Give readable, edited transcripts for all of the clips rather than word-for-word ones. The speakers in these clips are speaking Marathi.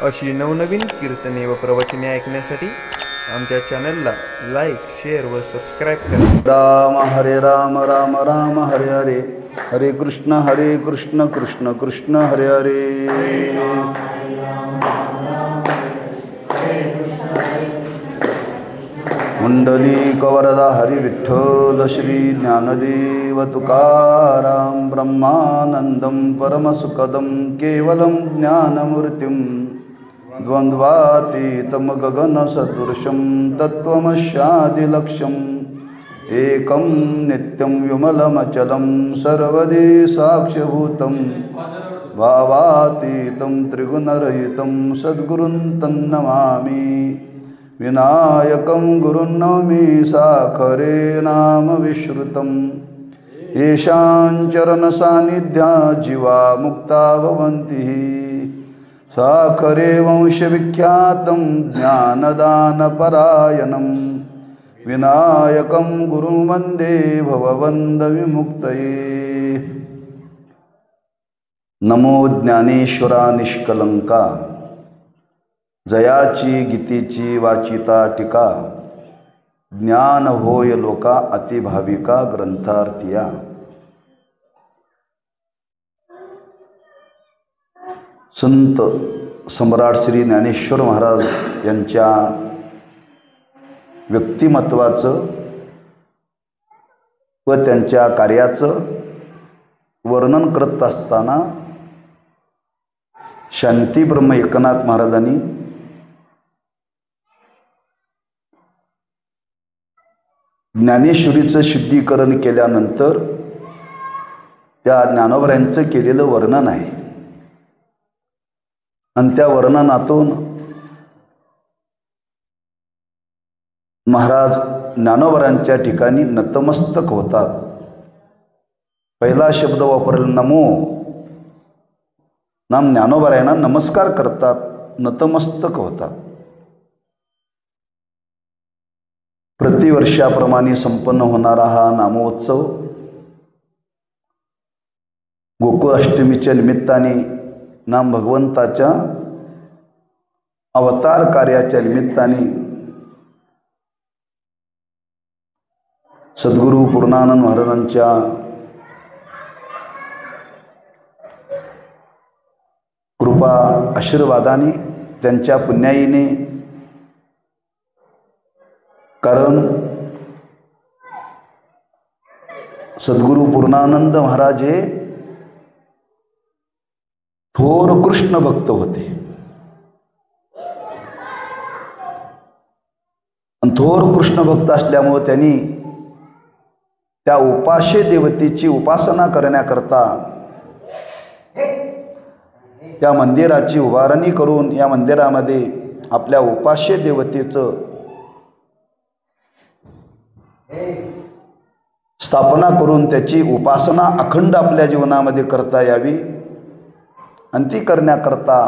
अशी नवनवीन कीर्तने व प्रवचने ऐकण्यासाठी आमच्या चॅनलला लाईक, शेअर व सबस्क्राईब करा. राम हरे राम राम राम हरे हरे, हरे कृष्ण कृष्ण कृष्ण हरे हरे. पुंडलिक वरदा हरी विठ्ठल श्री ज्ञानदेव तुकाराम. ब्रह्मानंदं परमसुखदं केवलं ज्ञानमूर्तिं द्वन्द्वातीतं गगनसदृशं तत्त्वमस्यादिलक्ष्यम् एकं नित्यं विमलमचलं सर्वदि साक्ष्यभूतं भावातीतं त्रिगुणरहितं सद्गुरुं तन्नमामि. विनायकं गुरुन्नौमि साखरे नाम विश्रुतं. येषां चरणसान्निध्या जीवा मुक्ता भवन्ति. साखरे वंशविख्यातं ज्ञानदानपरायणं विनायकं गुरुं वन्दे भवबन्धविमुक्तये. नमो ज्ञानेश्वरा निष्कलंका, जयाची गीतेची वाचिता टीका. ज्ञान होय लोका अतिभाविका ग्रंथार्थिया. संत सम्राट श्री ज्ञानेश्वर महाराज यांच्या व्यक्तिमत्वाचं व त्यांच्या कार्याचं वर्णन करत असताना शांती ब्रह्म एकनाथ महाराजांनी ज्ञानेश्वरीचं शुद्धीकरण केल्यानंतर त्या ज्ञानोबरायांचं केलेलं वर्णन आहे. आणि त्या वर्णनातून महाराज ज्ञानोबरायांच्या ठिकाणी नतमस्तक होतात. पहिला शब्द वापरला नमो. नाम ज्ञानोबरायांना नमस्कार करतात, नतमस्तक होतात. प्रतिवर्षाप्रमाणे संपन्न होणारा हा नामोत्सव गोकुळ अष्टमीच्या निमित्ताने नाम भगवंताच्या अवतार कार्याच्या निमित्ताने सद्गुरू पूर्णानंद महाराजांच्या कृपा आशीर्वादाने, त्यांच्या पुण्याईने, कारण सद्गुरू पूर्णानंद महाराज हे थोर कृष्ण भक्त होते. आणि थोर कृष्ण भक्त असल्यामुळे त्यांनी त्या उपास्य देवतेची उपासना करण्याकरता त्या मंदिराची उभारणी करून या मंदिरामध्ये आपल्या उपास्य देवतेचं स्थापना करून त्याची उपासना अखंड आपल्या जीवनामध्ये करता यावी. आणि ती करण्याकरता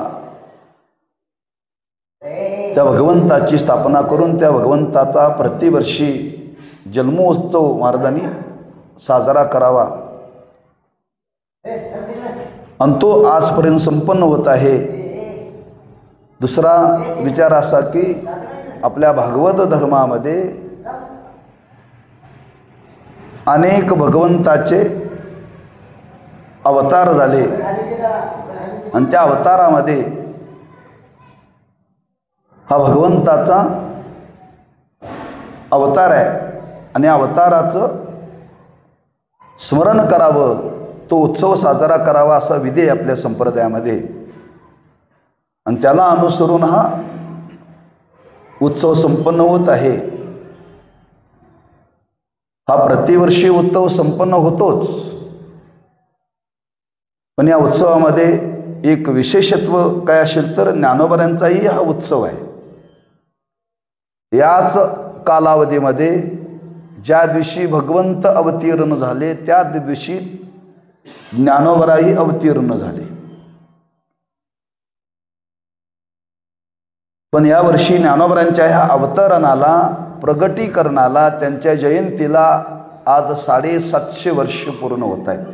त्या भगवंताची स्थापना करून त्या भगवंताचा प्रतिवर्षी जन्मोत्सव महाराजांनी साजरा करावा. आणि तो आजपर्यंत संपन्न होत आहे. दुसरा विचार असा की आपल्या भागवत धर्मामध्ये अनेक भगवंताचे अवतार झाले आणि त्या अवतारामध्ये हा भगवंताचा अवतार आहे. आणि अवताराचं स्मरण करावं, तो उत्सव साजरा करावा असा विधी आहे आपल्या संप्रदायामध्ये. आणि त्याला अनुसरून हा उत्सव संपन्न होत आहे. हा प्रतिवर्षी उत्सव संपन्न होतोच, पण या उत्सवामध्ये एक विशेषत्व काय असेल तर ज्ञानोबरायांचाही हा उत्सव आहे. याच कालावधीमध्ये ज्या दिवशी भगवंत अवतीर्ण झाले त्या दिवशी ज्ञानोबराही अवतीर्ण झाले. पण यावर्षी ज्ञानोबरायांच्या ह्या अवतरणाला, प्रगटीकरणाला, त्यांच्या जयंतीला आज 750 वर्ष पूर्ण होत आहेत.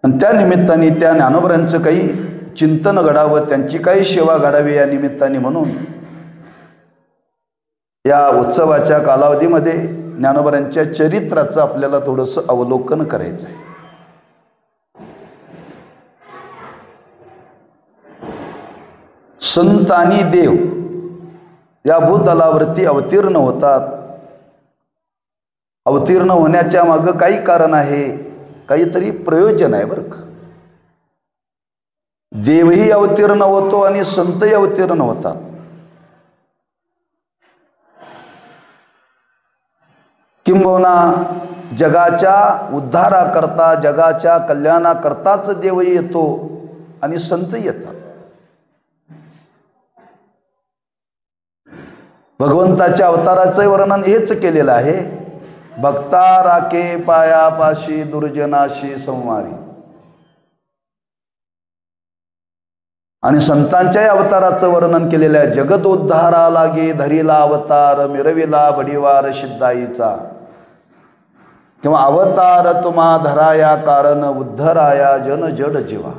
आणि त्या निमित्ताने त्या ज्ञानोबरांचं काही चिंतन घडावं, त्यांची काही सेवा घडावी या निमित्ताने म्हणून या उत्सवाच्या कालावधीमध्ये ज्ञानोबरांच्या चरित्राचं आपल्याला थोडंसं अवलोकन करायचं आहे. संत आणि देव या भूतलावरती अवतीर्ण होतात. अवतीर्ण होण्याच्या मागं काही कारण आहे, काहीतरी प्रयोजन आहे बरं का. देवही अवतीर्ण होतो आणि संतही अवतीर्ण होतात. किंबहुना जगाच्या उद्धाराकरता, जगाच्या कल्याणाकरताच देवही येतो आणि संतही येतात. भगवंताच्या अवताराचं वर्णन हेच केलेलं आहे. भक्ता राखे पायापाशी दुर्जनाशी संवारी. आणि संतांच्याही अवताराचं वर्णन केलेलं आहे. जगत उद्धारा लागे धरिला अवतार, मिरविला बडिवार सिद्धाईचा. किंवा अवतार तुम्हा धराया कारण, उद्धराया जन जड जीवा.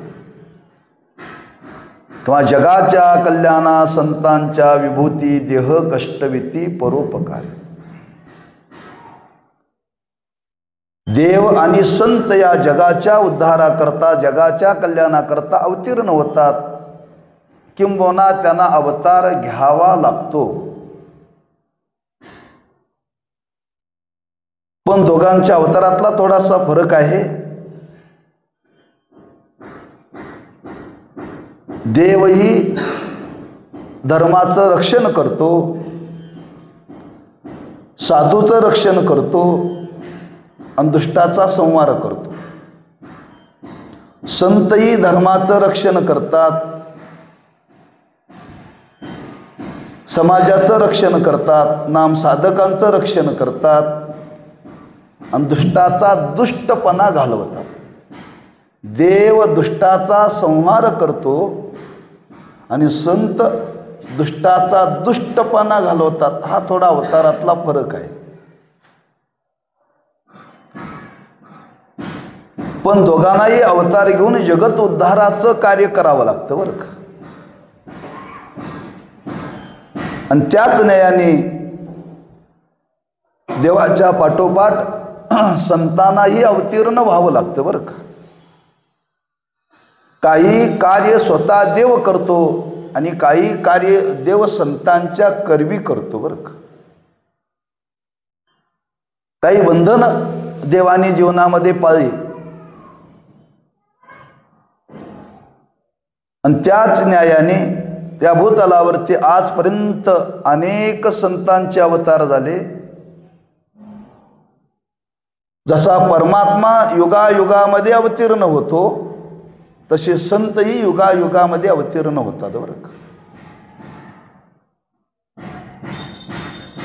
किंवा जगाच्या कल्याणा संतांच्या विभूती, देह कष्टविती परोपकार. देव आणि संत या जगाच्या उद्धाराकरता, जगाच्या कल्याणाकरता अवतीर्ण होतात. किंबहुना त्यांना अवतार घ्यावा लागतो. पण दोघांच्या अवतारातला थोडासा फरक आहे. देवही धर्माचं रक्षण करतो, साधूचं रक्षण करतो आणि दुष्टाचा संहार करतो. संतही धर्माचं रक्षण करतात, समाजाचं रक्षण करतात, नामसाधकांचं रक्षण करतात आणि दुष्टाचा दुष्टपणा घालवतात. देव दुष्टाचा संहार करतो आणि संत दुष्टाचा दुष्टपणा घालवतात. हा थोडा अवतारातला फरक आहे. पण दोघांनाही अवतार घेऊन जगत उद्धाराचं कार्य करावं लागतं बरं का. आणि त्याच न्यायाने देवाच्या पाठोपाठ संतांनाही अवतीर्ण व्हावं लागतं बरं का. काही कार्य स्वतः देव करतो आणि काही कार्य देव संतांच्या करवी करतो बरं का. काही बंधन देवाने जीवनामध्ये पाळली आणि त्याच न्यायाने त्या भूतलावरती आजपर्यंत अनेक संतांचे अवतार झाले. जसा परमात्मा युगायुगामध्ये अवतीर्ण होतो तसे संतही युगायुगामध्ये अवतीर्ण होतात बरं का.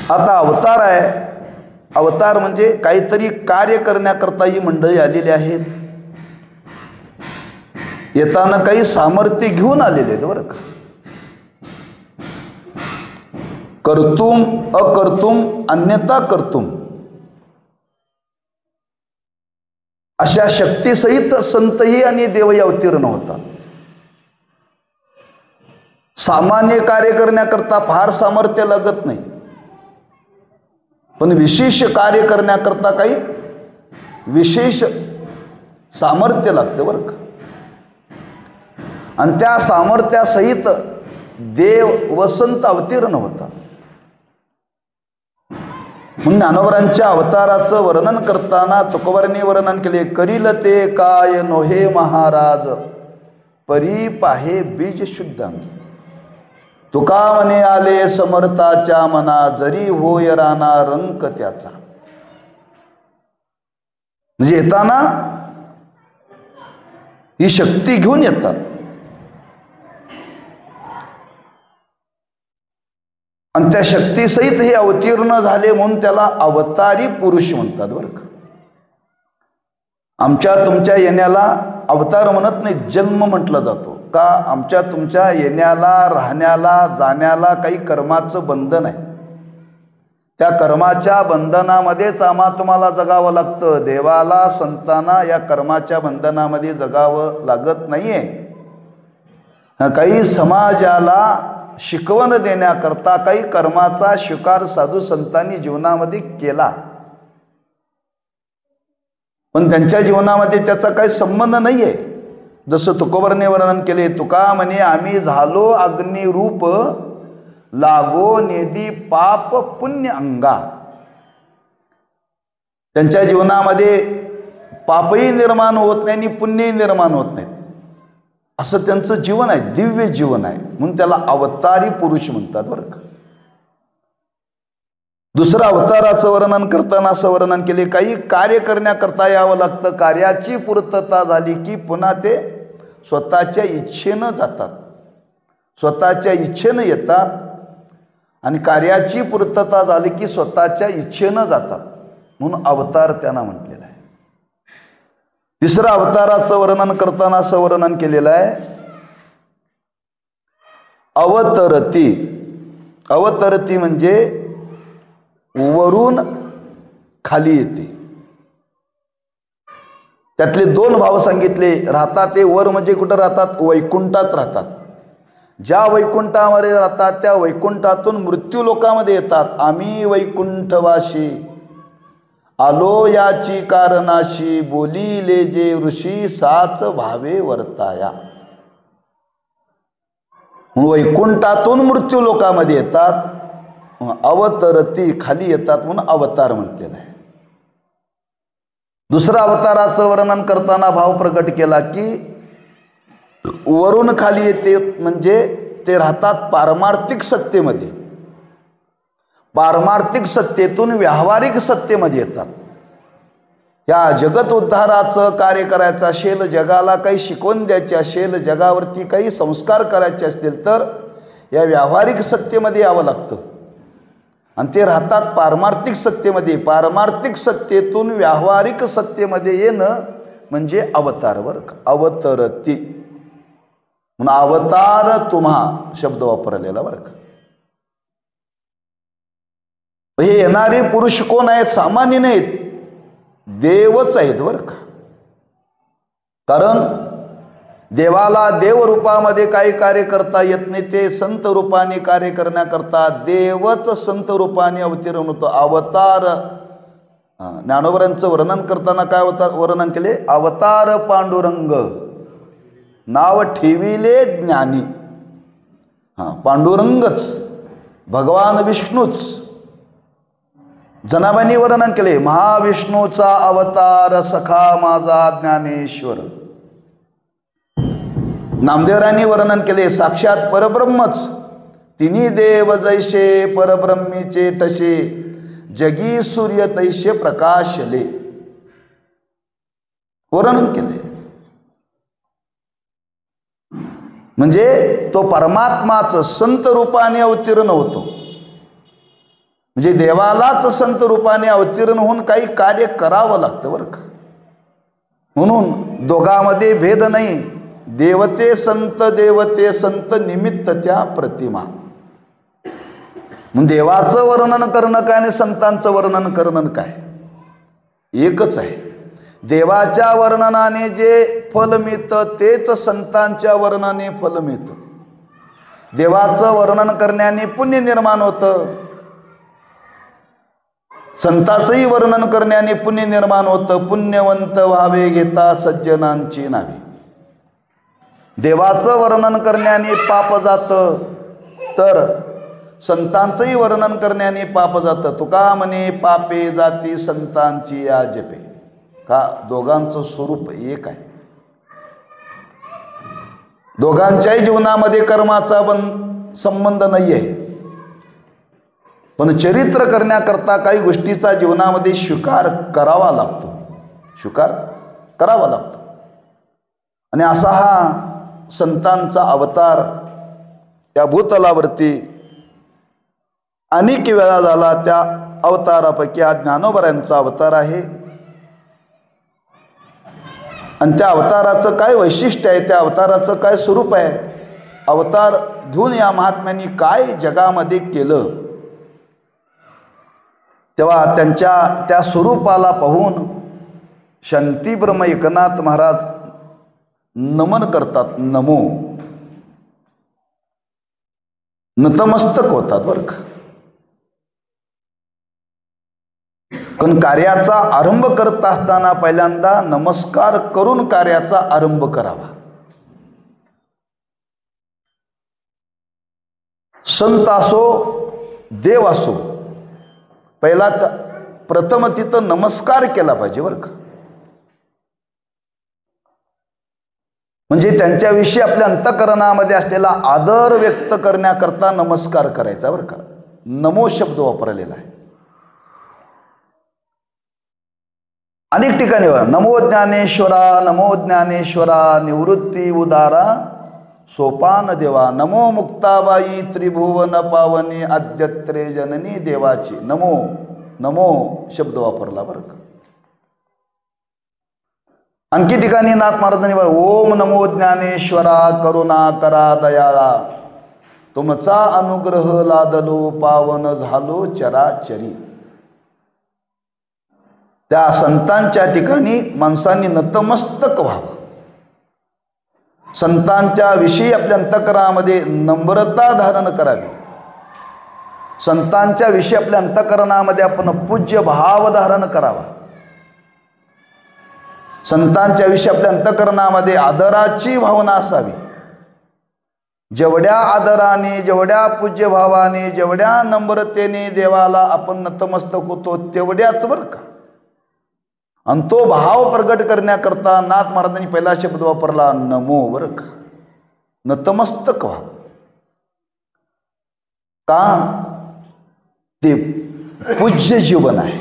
आता अवतार आहे, अवतार म्हणजे काहीतरी कार्य करण्याकरता ही मंडळी आलेली आहेत. येताना काही सामर्थ्य घेऊन आलेले आहेत बरं का. कर्तुम अकर्तुम अन्यथा कर्तुम अशा शक्तीसहित संतही आणि देवही अवतीर्ण होतात. सामान्य कार्य करण्याकरता फार सामर्थ्य लागत नाही, पण विशेष कार्य करण्याकरता काही विशेष सामर्थ्य लागतं बरं का. आणि त्या सामर्थ्यासहित देव व संत अवतीर्ण होतात. म्हणून ज्ञानोबरांच्या अवताराचं वर्णन करताना तुकोबारांनी वर्णन केले. करील ते काय नोहे महाराज, परी पाहे बीज शुद्धांगी. तुका म्हणे आले समर्थाच्या मना, जरी होय राना रंक त्याचा. म्हणजे येताना ही शक्ती घेऊन येतात. आणि त्या शक्तीसहित हे अवतीर्ण झाले म्हणून त्याला अवतारी पुरुष म्हणतात बरं का. आमच्या तुमच्या येण्याला अवतार म्हणत नाही, जन्म म्हटला जातो का. आमच्या तुमच्या येण्याला, राहण्याला, जाण्याला काही कर्माचं बंधन आहे. त्या कर्माच्या बंधनामध्येच तुम्हाला जगावं लागतं. देवाला संतांना या कर्माच्या बंधनामध्ये जगावं लागत नाहीये. काही समाजाला शिकवण देण्याकरता काही कर्माचा स्वीकार साधू संतांनी जीवनामध्ये केला, पण त्यांच्या जीवनामध्ये त्याचा काही संबंध नाहीये. जसं तुकोबरने वर्णन केले, तुका म्हणे आम्ही झालो अग्निरूप, लागो नेदी पाप पुण्य अंगा. त्यांच्या जीवनामध्ये पापही निर्माण होत नाही आणि पुण्यही निर्माण होत नाही, असं त्यांचं जीवन आहे, दिव्य जीवन आहे. म्हणून त्याला अवतारी पुरुष म्हणतात बरं का. दुसरं अवताराचं वर्णन करताना असं वर्णन केले, काही कार्य करण्याकरता यावं लागतं. कार्याची पूर्तता झाली की पुन्हा ते स्वतःच्या इच्छेनं जातात, स्वतःच्या इच्छेनं येतात, आणि कार्याची पूर्तता झाली की स्वतःच्या इच्छेनं जातात, म्हणून अवतार त्यांना म्हटलेलं आहे. तिसरं अवताराचं वर्णन करताना असं वर्णन केलेलं आहे, अवतरती. अवतरती म्हणजे वरून खाली येते. त्यातले दोन भाव सांगितले. राहतात ते वर म्हणजे कुठं राहतात? वैकुंठात राहतात. ज्या वैकुंठामध्ये राहतात त्या वैकुंठातून मृत्यू लोकामध्ये येतात. आम्ही वैकुंठवाशी आलो याची कारणाशी, बोलिले जे ऋषी साच भावे वर्ताया. वैकुंठातून मृत्यू लोकामध्ये येतात. अवतरती खाली येतात म्हणून अवतार म्हटलेला आहे. दुसऱ्या अवताराचं वर्णन करताना भाव प्रकट केला की वरून खाली येते म्हणजे ते राहतात पारमार्थिक सत्तेमध्ये, पारमार्थिक सत्तेतून व्यावहारिक सत्तेमध्ये येतात. या जगत उद्धाराचं कार्य करायचं असेल, जगाला काही शिकवून द्यायची असेल, जगावरती काही संस्कार करायचे असतील तर या व्यावहारिक सत्तेमध्ये यावं लागतं, आणि ते राहतात पारमार्थिक सत्तेमध्ये. पारमार्थिक सत्तेतून व्यावहारिक सत्तेमध्ये येणं म्हणजे अवतार बरं का. अवतरती म्हणून अवतार तुम्हा शब्द वापरलेला बरं का. हे येणारे पुरुष कोण आहेत? सामान्य नाहीत, देवच आहेत बरं का. कारण देवाला देव रूपामध्ये काही कार्य करता येत नाही, ते संत रूपाने कार्य करण्याकरता देवच संत रूपाने अवतीर्ण होतो. अवतार ज्ञानोबरांचं वर्णन करताना काय वर्णन केले? अवतार पांडुरंग नाव ठेविले ज्ञानी. पांडुरंगच भगवान विष्णूच. जनाबाईंनी वर्णन केले, महाविष्णूचा अवतार सखा माझा ज्ञानेश्वर. नामदेवरांनी वर्णन केले, साक्षात परब्रह्मच. तिन्ही देव जैसे परब्रह्मीचे तसे, जगी सूर्य तैसे प्रकाशले. वर्णन केले म्हणजे तो परमात्माच संत रूपाने अवतीर्ण होतो. म्हणजे देवालाच संत रूपाने अवतीर्ण होऊन काही कार्य करावं लागतं बरं का. म्हणून दोघांमध्ये भेद नाही. देवते संत निमित्त त्या प्रतिमा. मग देवाचं वर्णन करणं काय आणि संतांचं वर्णन करणं काय? एकच आहे. देवाच्या वर्णनाने जे फल मिळतं तेच संतांच्या वर्णनाने फल मिळतं. देवाचं वर्णन करण्याने पुण्य निर्माण होतं, संतांचंही वर्णन करण्याने पुण्य निर्माण होतं. पुण्यवंत व्हावे घेता सज्जनांची नावे. देवाचं वर्णन करण्याने पाप जातं, तर संतांचंही वर्णन करण्याने पाप जातं. तुका म्हणे पापे जाती संतांची या जपे. का? दोघांचं स्वरूप एक आहे. दोघांच्याही जीवनामध्ये कर्माचा संबंध नाही आहे, पण चरित्र करण्याकरता काही गोष्टीचा जीवनामध्ये स्वीकार करावा लागतो, स्वीकार करावा लागतो. आणि असा हा संतांचा अवतार या भूतलावरती अनेक वेळा झाला. त्या अवतारापैकी हा ज्ञानोबरांचा अवतार आहे. आणि त्या अवताराचं काय वैशिष्ट्य आहे, त्या अवताराचं काय स्वरूप आहे, अवतार घेऊन या महात्म्यांनी काय जगामध्ये केलं, तेव्हा त्यांच्या त्या स्वरूपाला पाहून शांतीब्रह्म एकनाथ महाराज नमन करतात, नमो, नतमस्तक होतात बरं का. कारण कार्याचा आरंभ करत असताना पहिल्यांदा नमस्कार करून कार्याचा आरंभ करावा. संत असो देव असो, पहिला प्रथम तिथं नमस्कार केला पाहिजे बरं का. म्हणजे त्यांच्याविषयी आपल्या अंतःकरणामध्ये असलेला आदर व्यक्त करण्याकरता नमस्कार करायचा बरं का. नमो शब्द वापरलेला आहे अनेक ठिकाणी. नमो ज्ञानेश्वरा, नमो ज्ञानेश्वरा, निवृत्ती उदारा सोपान देवा, नमो मुक्ताबाई त्रिभुवन पावनी आद्यत्रे जननी देवाची. नमो, नमो शब्द वापरला बरं का. आणखी ठिकाणी नाथ महाराजांनी ओम नमो ज्ञानेश्वरा, करुणा करा दयाळा, तुमचा अनुग्रह लादलो पावन झालो चराचरी. त्या संतांच्या ठिकाणी माणसांनी नतमस्तक व्हावं. संतांच्या विषयी आपल्या अंतःकरणामध्ये नम्रता धारण करावी. संतांच्या विषयी आपल्या अंतःकरणामध्ये आपण पूज्य भाव धारण करावा. संतांच्या विषयी आपल्या अंतःकरणामध्ये आदराची भावना असावी. जेवढ्या आदराने, जेवढ्या पूज्य भावाने, जेवढ्या नम्रतेने देवाला आपण नतमस्तक होतो तेवढ्याच बरं का. आणि तो भाव प्रगट करण्याकरता नाथ महाराजांनी पहिला शब्द वापरला नमो बरं का. नतमस्तक व्हा. का? ते पूज्य जीवन आहे,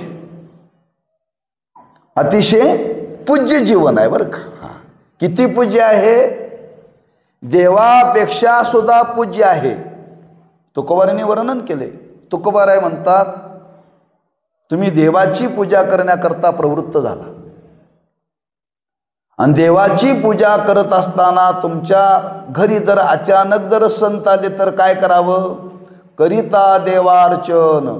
अतिशय पूज्य जीवन आहे बरं का. किती पूज्य आहे? देवापेक्षा सुद्धा पूज्य आहे. तुकोबारांनी वर्णन केले. तुकोबाराय म्हणतात, तुम्ही देवाची पूजा करण्याकरता प्रवृत्त झाला आणि देवाची पूजा करत असताना तुमच्या घरी जर अचानक जर संत आले तर काय करावं? करिता देवार्चन.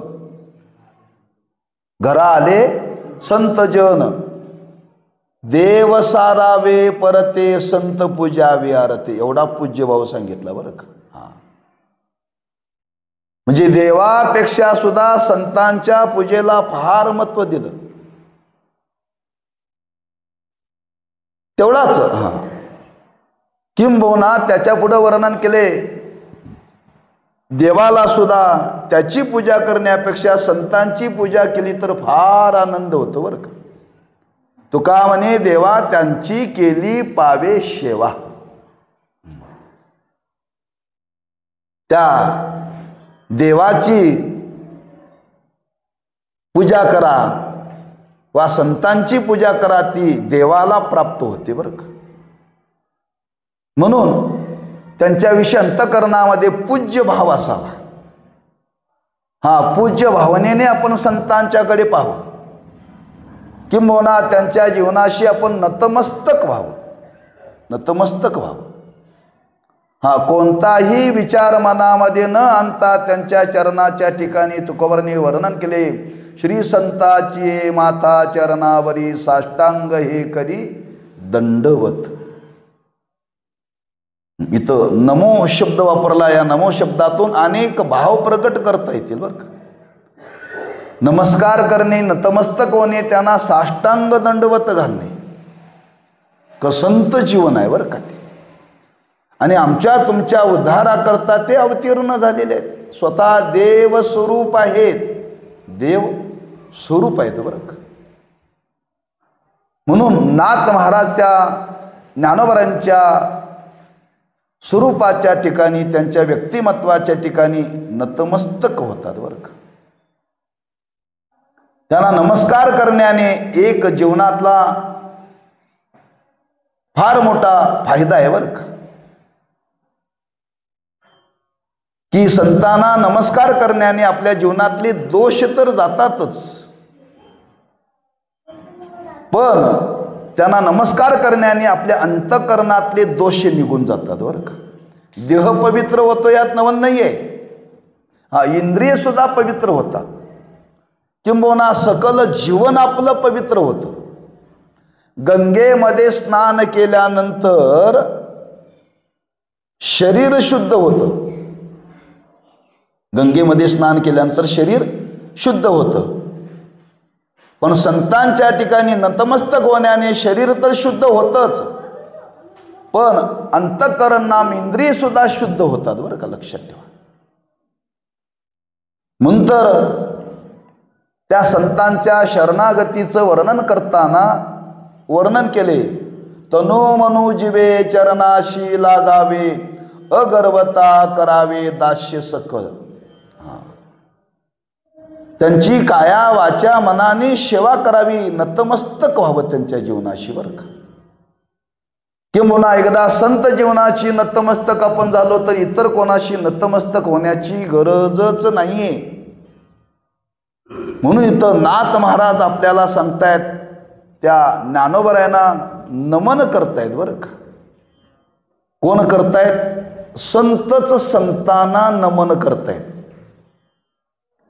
घरा आले संत जन, देव सारावे परते, संत पूजावे आरते. एवढा पूज्य भाव सांगितला बरं का. म्हणजे देवापेक्षा सुद्धा संतांच्या पूजेला फार महत्व दिलं. तेवढाच किंबहुना त्याच्या पुढे वर्णन केले, देवाला सुद्धा त्याची पूजा करण्यापेक्षा संतांची पूजा केली तर फार आनंद होतो बरं का. तुका म्हणे, देवा त्यांची केली पावे सेवा. त्या देवाची पूजा करा वा संतांची पूजा करा, ती देवाला प्राप्त होते बरं का. म्हणून त्यांच्याविषयी अंतःकरणामध्ये पूज्य भाव असावा. पूज्य भावनेने आपण संतांच्याकडे पाहावं, किंबहुना त्यांच्या जीवनाशी आपण नतमस्तक व्हावं. नतमस्तक व्हावं. कोणताही विचार मनामध्ये न आणता त्यांच्या चरणाच्या ठिकाणी तुकोबारांनी वर्णन केले, श्री संताची माता चरणावरी साष्टांग हे करी दंडवत. इथं नमो शब्द वापरला. या नमो शब्दातून अनेक भाव प्रकट करता येतील बरं का. नमस्कार करणे, नतमस्तक होणे, त्यांना साष्टांग दंडवत घालणे, कसंत जीवन आहे बरं का ते. आणि आमच्या तुमच्या उद्धाराकरता ते अवतीर्ण झालेले आहेत. स्वतः देव स्वरूप आहेत. देव स्वरूप आहेत बरं का. म्हणून नाथ महाराज त्या ज्ञानोबारांच्या स्वरूपाच्या ठिकाणी, त्यांच्या व्यक्तिमत्वाच्या ठिकाणी नतमस्तक होतात बरं का. त्यांना नमस्कार करण्याने एक जीवनातला फार मोठा फायदा आहे बरं का. की संतांना नमस्कार करण्याने आपल्या जीवनातले दोष तर जातातच, पण त्यांना नमस्कार करण्याने आपल्या अंतःकरणातले दोष निघून जातात बरं का. देह पवित्र होतो यात नवल नाहीये. इंद्रिय सुद्धा पवित्र होतात. किंबहुना सकल जीवन आपलं पवित्र होतं. गंगेमध्ये स्नान केल्यानंतर शरीर शुद्ध होतं. गंगेमध्ये स्नान केल्यानंतर शरीर शुद्ध होतं. पण संतांच्या ठिकाणी नतमस्तक होण्याने शरीर तर शुद्ध होतच, पण अंतःकरण नाम इंद्रिय सुद्धा शुद्ध होतात बरं का, लक्षात ठेवा. म्हणून तर त्या संतांच्या शरणागतीचं वर्णन करताना वर्णन केले, तनो मनो जीवे चरणाशी लागावे, अगर्वता करावे दास्य सकळ. त्यांची काया वाचा मनाने सेवा करावी, नतमस्तक व्हावं त्यांच्या जीवनाशी बरं का. किंबहुना एकदा संत जीवनाची नतमस्तक आपण झालो तर इतर कोणाशी नतमस्तक होण्याची गरजच नाहीये. म्हणून इथं नाथ महाराज आपल्याला सांगतायत, त्या ज्ञानोबरायांना नमन करतायत बरं का. कोण करतायत? संतच संतांना नमन करतायत.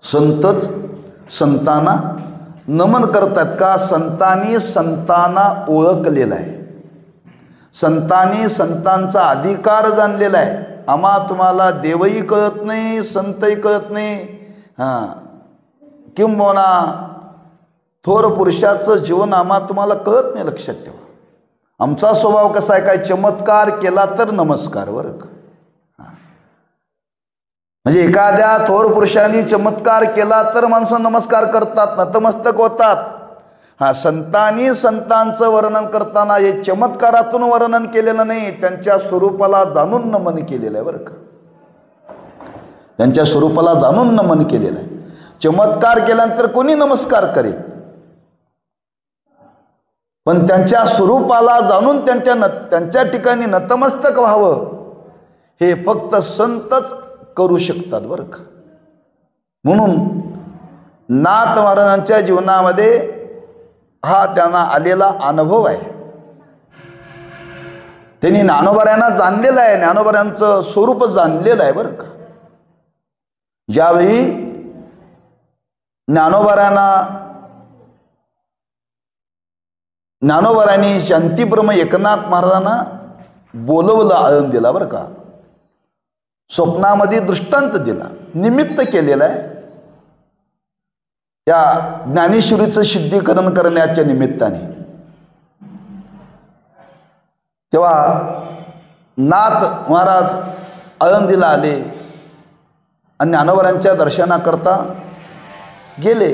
संतच संतांना नमन करतात का? संतांनी संतांना ओळखलेला आहे, संतांनी संतांचा अधिकार जाणलेला आहे. आम्हा तुम्हाला देवही कळत नाही, संतही कळत नाही, किंबहुना थोर पुरुषाचं जीवन आम्हा तुम्हाला कळत नाही. लक्षात ठेवा. आमचा स्वभाव कसा आहे, काय चमत्कार केला तर नमस्कार बरं का. म्हणजे एखाद्या थोर पुरुषांनी चमत्कार केला तर माणसं नमस्कार करतात, नतमस्तक होतात. संतांनी संतांचं वर्णन करताना हे चमत्कारातून वर्णन केलेलं नाही, त्यांच्या स्वरूपाला जाणून नमन केलेलं आहे बरं का. त्यांच्या स्वरूपाला जाणून नमन केलेलं आहे. चमत्कार केल्यानंतर कोणी नमस्कार करेल, पण त्यांच्या स्वरूपाला जाणून त्यांच्या ठिकाणी नतमस्तक व्हावं हे फक्त संतच करू शकतात बरं का. म्हणून नाथ महाराजांच्या जीवनामध्ये हा त्यांना आलेला अनुभव आहे. त्यांनी ज्ञानोबरायांना जाणलेलं आहे, ज्ञानोबरायांचं स्वरूप जाणलेलं आहे बरं का. ज्यावेळी ज्ञानोबरायांनी शांतीब्रह्म एकनाथ महाराजांना बोलवलं आळंदीला बरं का. स्वप्नामध्ये दृष्टांत दिला, निमित्त केलेलं आहे या ज्ञानेश्वरीचं शुद्धीकरण करण्याच्या निमित्ताने. तेव्हा नाथ महाराज आळंदीला आले आणि ज्ञानोबरांच्या दर्शनाकरता गेले.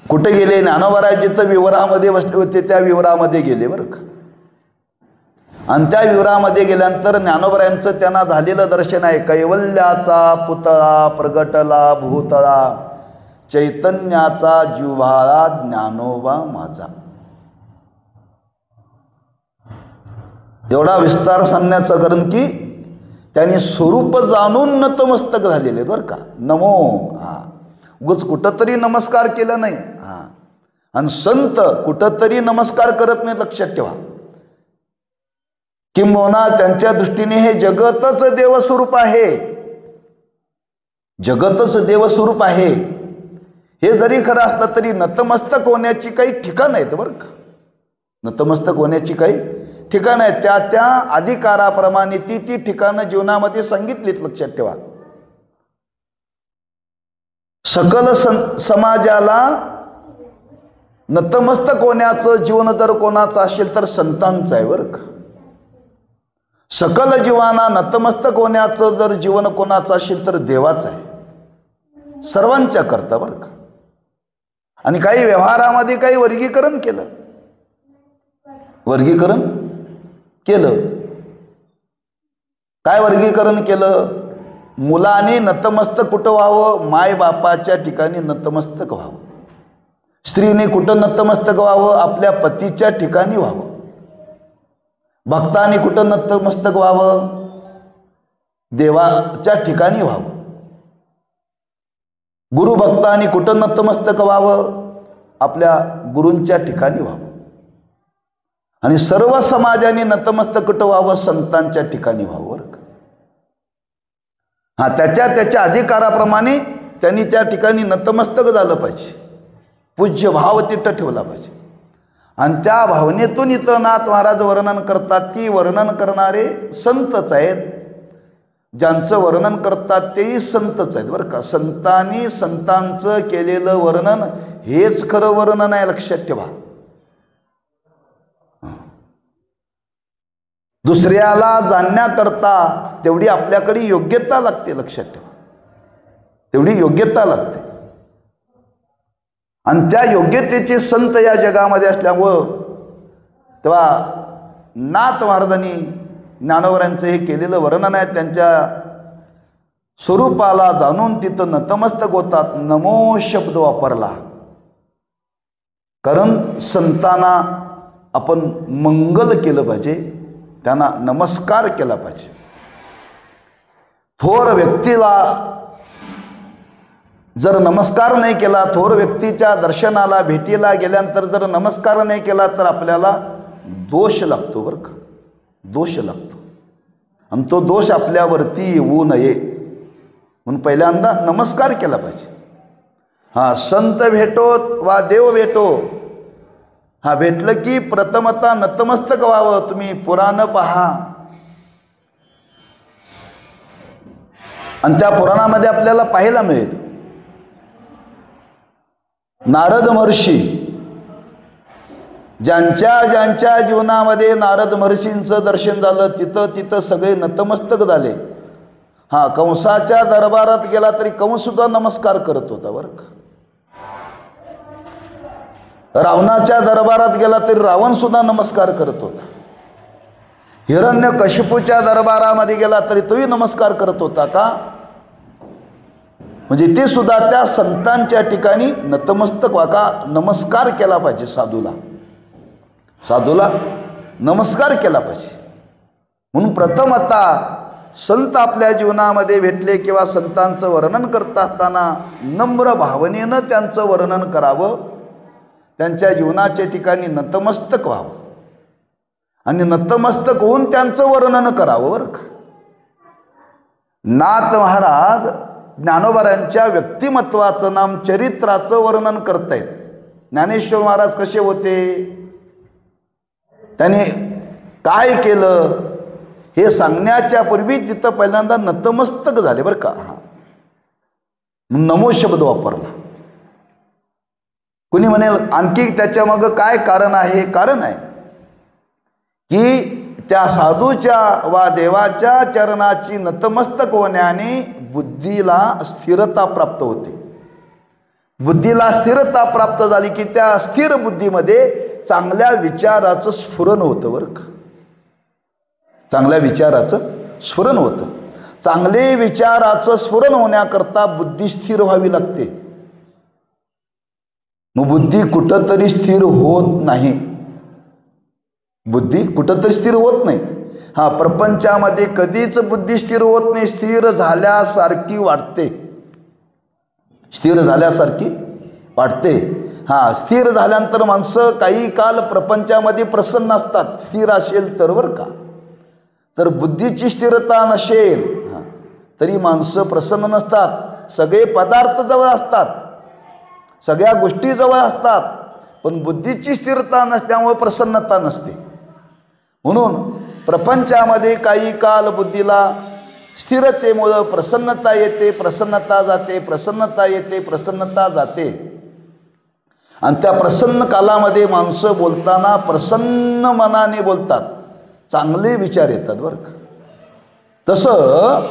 कुठे गेले? ज्ञानोबराय जिथं विवरामध्ये बसले होते त्या विवरामध्ये गेले बरं का. आणि त्या विवरामध्ये गेल्यानंतर ज्ञानोबरायांचं त्यांना झालेलं दर्शन आहे. कैवल्याचा पुतळा प्रगटला भूतळा, चैतन्याचा जिव्हाळा ज्ञानोबा माझा. एवढा विस्तार सांगण्याचं कारण की त्यांनी स्वरूप जाणून नतमस्तक झालेले बरं का. नमो उगाच कुठंतरी नमस्कार केला नाही. आणि संत कुठंतरी नमस्कार करत नाही, लक्षात ठेवा. किंबहुना त्यांच्या दृष्टीने हे जगतच देवस्वरूप आहे, जगतच देवस्वरूप आहे. हे जरी खरं असलं तरी नतमस्तक होण्याची काही ठिकाण आहेत बरं का. नतमस्तक होण्याची काही ठिकाणं आहेत. त्या अधिकाराप्रमाणे ती ठिकाणं जीवनामध्ये सांगितलीत, लक्षात ठेवा. सकल समाजाला नतमस्तक होण्याचं जीवन जर कोणाचं असेल तर संतांचं आहे बरं का. सकल जीवांना नतमस्तक होण्याचं जर जीवन कोणाचं असेल तर देवाचं आहे, सर्वांच्या करता बरं का. आणि काही व्यवहारामध्ये काही वर्गीकरण केलं, वर्गीकरण केलं. काय वर्गीकरण केलं? मुलाने नतमस्तक कुठं व्हावं? माय बापाच्या ठिकाणी नतमस्तक व्हावं. स्त्रीने कुठं नतमस्तक व्हावं? आपल्या पतीच्या ठिकाणी व्हावं. भक्ताने कुठं नतमस्तक व्हावं? देवाच्या ठिकाणी व्हावं. गुरुभक्ताने कुठं नतमस्तक व्हावं? आपल्या गुरूंच्या ठिकाणी व्हावं. आणि सर्व समाजाने नतमस्तक कुठं व्हावं? संतांच्या ठिकाणी व्हावं बरं का. त्याच्या अधिकाराप्रमाणे त्यांनी त्या ठिकाणी नतमस्तक झालं पाहिजे, पूज्य भाव तिथं ठेवला पाहिजे. आणि त्या भावनेतून इथं नाथ महाराज वर्णन करतात. ती वर्णन करणारे संतच आहेत, ज्यांचं वर्णन करतात तेही संतच आहेत बरं का. संतांनी संतांचं केलेलं वर्णन हेच खरं वर्णन आहे, लक्षात ठेवा. दुसऱ्याला जाणण्याकरता तेवढी आपल्याकडे योग्यता लागते, लक्षात ठेवा, तेवढी योग्यता लागते. आणि त्या योग्यतेचे संत या जगामध्ये असल्यामुळं तेव्हा नाथ महाराजांनी ज्ञानोबरांचं हे केलेलं वर्णन आहे. त्यांच्या स्वरूपाला जाणून तिथं नतमस्तक होतात. नमो शब्द वापरला, कारण संतांना आपण मंगल केलं पाहिजे, त्यांना नमस्कार केला पाहिजे. थोर व्यक्तीला जर नमस्कार नाही केला, थोर व्यक्तीच्या दर्शनाला भेटीला गेल्यानंतर जर नमस्कार नाही केला तर आपल्याला दोष लागतो बरं का, दोष लागतो. आणि तो दोष आपल्यावरती येऊ नये म्हणून पहिल्यांदा नमस्कार केला पाहिजे. संत भेटो वा देव भेटो, भेटलं की प्रथमतः नतमस्तक व्हावं. तुम्ही पुराण पहा आणि त्या पुराणामध्ये आपल्याला पाहायला मिळेल नारद महर्षी, ज्यांच्या जीवनामध्ये नारद महर्षींचं दर्शन झालं तिथं तिथं सगळे नतमस्तक झाले. कंसाच्या दरबारात गेला तरी कंस सुद्धा नमस्कार करत होता बरं का. रावणाच्या दरबारात गेला तरी रावण सुद्धा नमस्कार करत होता. हिरण्यकशिपूच्या दरबारामध्ये गेला तरी तोही नमस्कार करत होता का. म्हणजे ते सुद्धा त्या संतांच्या ठिकाणी नतमस्तक वाका, नमस्कार केला पाहिजे. साधूला नमस्कार केला पाहिजे. म्हणून प्रथमतः संत आपल्या जीवनामध्ये भेटले किंवा संतांचं वर्णन करत असताना नम्र भावनेनं त्यांचं वर्णन करावं, त्यांच्या जीवनाच्या ठिकाणी नतमस्तक व्हावं आणि नतमस्तक होऊन त्यांचं वर्णन करावं बरं का. नाथ महाराज ज्ञानोबारांच्या व्यक्तिमत्वाचं नाम चरित्राचं वर्णन करतायत. ज्ञानेश्वर महाराज कसे होते, त्याने काय केलं हे सांगण्याच्या पूर्वी तिथं पहिल्यांदा नतमस्तक झाले बरं का. नमो शब्द वापरला. कुणी म्हणेल आणखी त्याच्या मग काय कारण आहे. कारण आहे की त्या साधूच्या वा देवाच्या चरणाची नतमस्तक होण्याने बुद्धीला स्थिरता प्राप्त होते. बुद्धीला स्थिरता प्राप्त झाली की त्या स्थिर बुद्धीमध्ये चांगल्या विचाराचं स्फुरण होतं बरं का. चांगल्या विचाराचं स्फुरण होतं. चांगले विचाराचं स्फुरण होण्याकरता बुद्धी स्थिर व्हावी लागते. मग बुद्धी कुठंतरी स्थिर होत नाही. बुद्धी कुठंतरी स्थिर होत नाही. प्रपंचामध्ये कधीच बुद्धी स्थिर होत नाही. स्थिर झाल्यासारखी वाटते, स्थिर झाल्यासारखी वाटते. स्थिर झाल्यानंतर माणसं काही काल प्रपंचामध्ये प्रसन्न असतात, स्थिर असेल तर बरं का. जर बुद्धीची स्थिरता नसेल तरी माणसं प्रसन्न नसतात. सगळे पदार्थ जवळ असतात, सगळ्या गोष्टी जवळ असतात, पण बुद्धीची स्थिरता नसल्यामुळे प्रसन्नता नसते. म्हणून प्रपंचामध्ये काही काल बुद्धीला स्थिरतेमुळं प्रसन्नता येते, प्रसन्नता जाते, प्रसन्नता येते, प्रसन्नता जाते. आणि त्या प्रसन्न कालामध्ये माणसं बोलताना प्रसन्न मनाने बोलतात, चांगले विचार येतात बरं का. तसं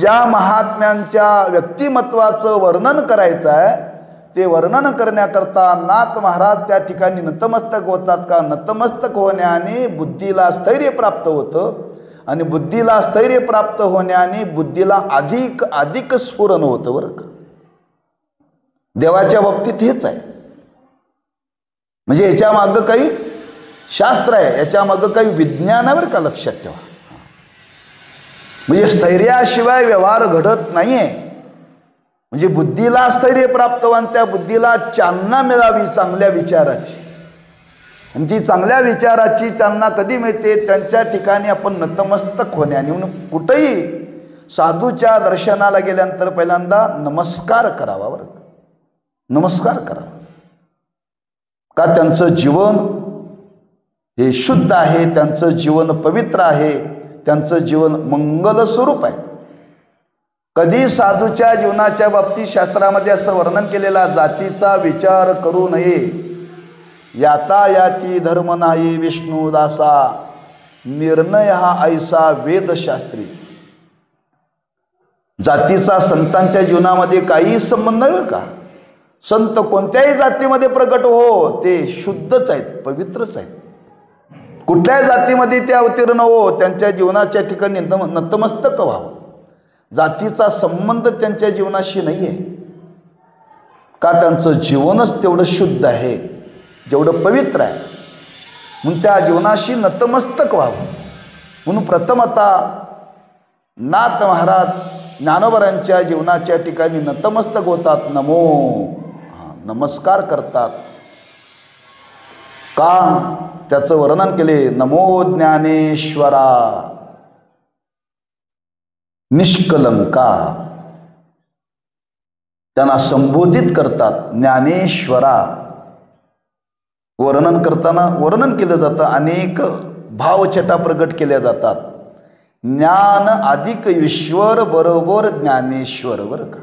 ज्या महात्म्यांच्या व्यक्तिमत्वाचं वर्णन करायचं आहे ते वर्णन करण्याकरता नाथ महाराज त्या ठिकाणी नतमस्तक होतात का. नतमस्तक होण्याने बुद्धीला स्थैर्य प्राप्त होतं आणि बुद्धीला स्थैर्य प्राप्त होण्याने बुद्धीला अधिक अधिक स्फुरण होतं बरं का. देवाच्या बाबतीत हेच आहे. म्हणजे याच्या मागं काही शास्त्र आहे, याच्या मागं काही विज्ञान आहे बरं का, लक्षात ठेवा. म्हणजे स्थैर्याशिवाय व्यवहार घडत नाही आहे. म्हणजे बुद्धीला स्थैर्य प्राप्त व्हावं, त्या बुद्धीला चालना मिळावी चांगल्या विचाराची. आणि ती चांगल्या विचाराची चालना कधी मिळते, त्यांच्या ठिकाणी आपण नतमस्तक होण्याने. म्हणून कुठेही साधूच्या दर्शनाला गेल्यानंतर पहिल्यांदा नमस्कार करावा बरं, नमस्कार करावा. का त्यांचं जीवन हे शुद्ध आहे, त्यांचं जीवन पवित्र आहे, त्यांचं जीवन मंगल स्वरूप आहे. कधी साधूच्या जीवनाच्या बाबतीत शास्त्रामध्ये असं वर्णन केलेला, जातीचा विचार करू नये, याता याती धर्म नाही विष्णुदासा, निर्णय हा ऐसा वेदशास्त्री. जातीचा संतांच्या जीवनामध्ये काही संबंध नाही का. संत कोणत्याही जातीमध्ये प्रकट हो, ते शुद्धच आहेत, पवित्रच आहेत. कुठल्याही जातीमध्ये ते अवतीर्ण हो, त्यांच्या जीवनाच्या ठिकाणी नतमस्तक व्हावं. जातीचा संबंध त्यांच्या जीवनाशी नाही आहे. का त्यांचं जीवनच तेवढं शुद्ध आहे, जेवढं पवित्र आहे, म्हणून त्या जीवनाशी नतमस्तक व्हावं. म्हणून प्रथमतः नाथ महाराज ज्ञानोबरांच्या जीवनाच्या ठिकाणी नतमस्तक होतात, नमस्कार करतात. का त्याचं वर्णन केले, नमो ज्ञानेश्वरा निष्कलंका, त्यांना संबोधित करतात ज्ञानेश्वरा. वर्णन करताना वर्णन केलं जातं, अनेक भावछटा प्रकट केल्या जातात. ज्ञान अधिक ईश्वर बरोबर ज्ञानेश्वर बरं का.